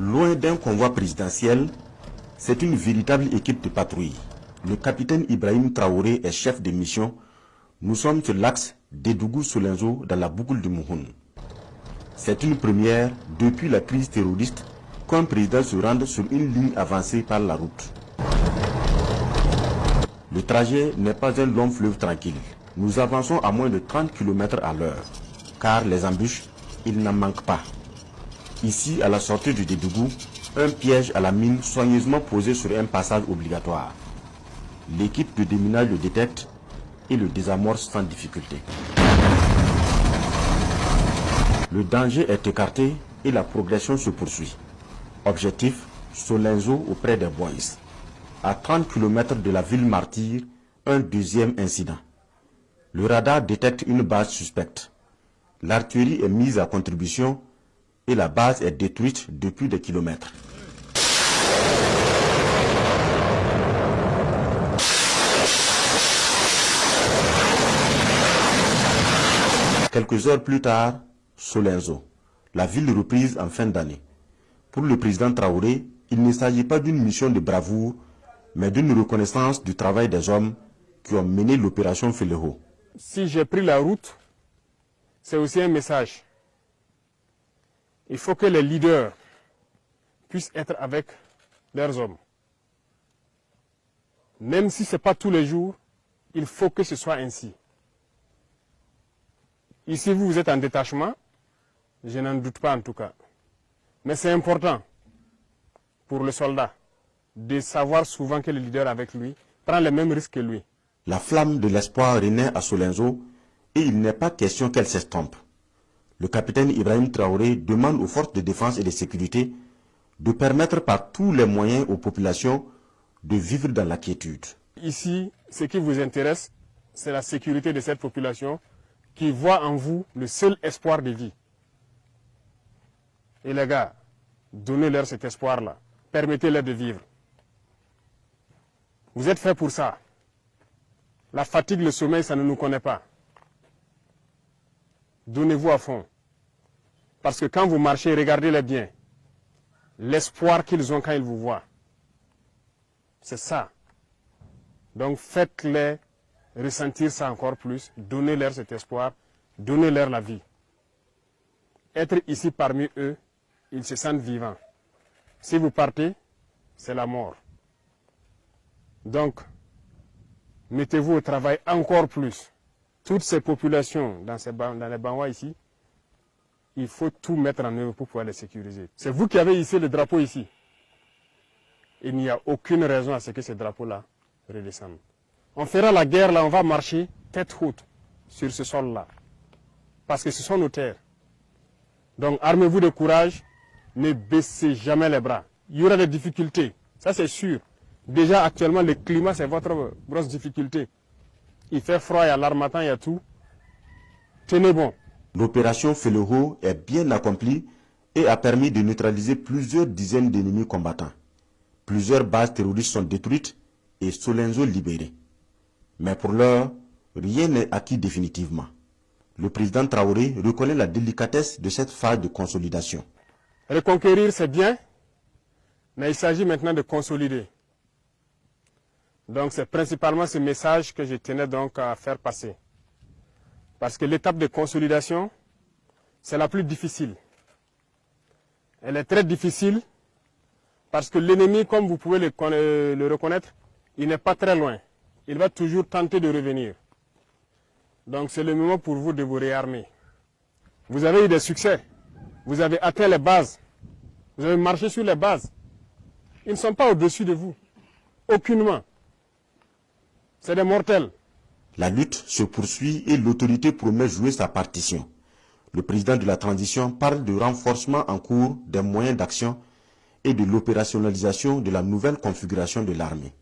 Loin d'un convoi présidentiel, c'est une véritable équipe de patrouille. Le capitaine Ibrahim Traoré est chef de mission. Nous sommes sur l'axe Dédougou-Solenzo dans la boucle de Mouhoun. C'est une première depuis la crise terroriste qu'un président se rende sur une ligne avancée par la route. Le trajet n'est pas un long fleuve tranquille. Nous avançons à moins de 30 km à l'heure, car les embûches, il n'en manque pas. Ici, à la sortie du Dédougou, un piège à la mine soigneusement posé sur un passage obligatoire. L'équipe de déminage le détecte et le désamorce sans difficulté. Le danger est écarté et la progression se poursuit. Objectif, Solenzo auprès des Boys. À 30 km de la ville martyre, un deuxième incident. Le radar détecte une base suspecte. L'artillerie est mise à contribution et la base est détruite depuis des kilomètres. Quelques heures plus tard, Solenzo, la ville reprise en fin d'année. Pour le président Traoré, il ne s'agit pas d'une mission de bravoure, mais d'une reconnaissance du travail des hommes qui ont mené l'opération Feleho. Si j'ai pris la route, c'est aussi un message. Il faut que les leaders puissent être avec leurs hommes. Même si ce n'est pas tous les jours, il faut que ce soit ainsi. Ici, vous êtes en détachement, je n'en doute pas en tout cas. Mais c'est important pour le soldat de savoir souvent que le leader avec lui prend les mêmes risques que lui. La flamme de l'espoir renaît à Solenzo et il n'est pas question qu'elle s'estompe. Le capitaine Ibrahim Traoré demande aux forces de défense et de sécurité de permettre par tous les moyens aux populations de vivre dans la quiétude. Ici, ce qui vous intéresse, c'est la sécurité de cette population qui voit en vous le seul espoir de vie. Et les gars, donnez-leur cet espoir-là. Permettez-leur de vivre. Vous êtes faits pour ça. La fatigue, le sommeil, ça ne nous connaît pas. Donnez-vous à fond. Parce que quand vous marchez, regardez-les bien. L'espoir qu'ils ont quand ils vous voient. C'est ça. Donc faites-les ressentir ça encore plus. Donnez-leur cet espoir. Donnez-leur la vie. Être ici parmi eux, ils se sentent vivants. Si vous partez, c'est la mort. Donc, mettez-vous au travail encore plus. Toutes ces populations dans les Banwa ici, il faut tout mettre en œuvre pour pouvoir les sécuriser. C'est vous qui avez ici le drapeau ici. Il n'y a aucune raison à ce que ce drapeau-là redescende. On fera la guerre là, on va marcher tête haute sur ce sol-là. Parce que ce sont nos terres. Donc armez-vous de courage, ne baissez jamais les bras. Il y aura des difficultés, ça c'est sûr. Déjà actuellement le climat c'est votre grosse difficulté. Il fait froid, il y a l'harmattan, il y a tout. Tenez bon. L'opération Feleho est bien accomplie et a permis de neutraliser plusieurs dizaines d'ennemis combattants. Plusieurs bases terroristes sont détruites et Solenzo libéré. Mais pour l'heure, rien n'est acquis définitivement. Le président Traoré reconnaît la délicatesse de cette phase de consolidation. Reconquérir, c'est bien, mais il s'agit maintenant de consolider. Donc c'est principalement ce message que je tenais donc à faire passer. Parce que l'étape de consolidation, c'est la plus difficile. Elle est très difficile parce que l'ennemi, comme vous pouvez le reconnaître, il n'est pas très loin. Il va toujours tenter de revenir. Donc c'est le moment pour vous de vous réarmer. Vous avez eu des succès. Vous avez atteint les bases. Vous avez marché sur les bases. Ils ne sont pas au-dessus de vous. Aucunement. C'est des mortels. La lutte se poursuit et l'autorité promet jouer sa partition. Le président de la transition parle de renforcement en cours des moyens d'action et de l'opérationnalisation de la nouvelle configuration de l'armée.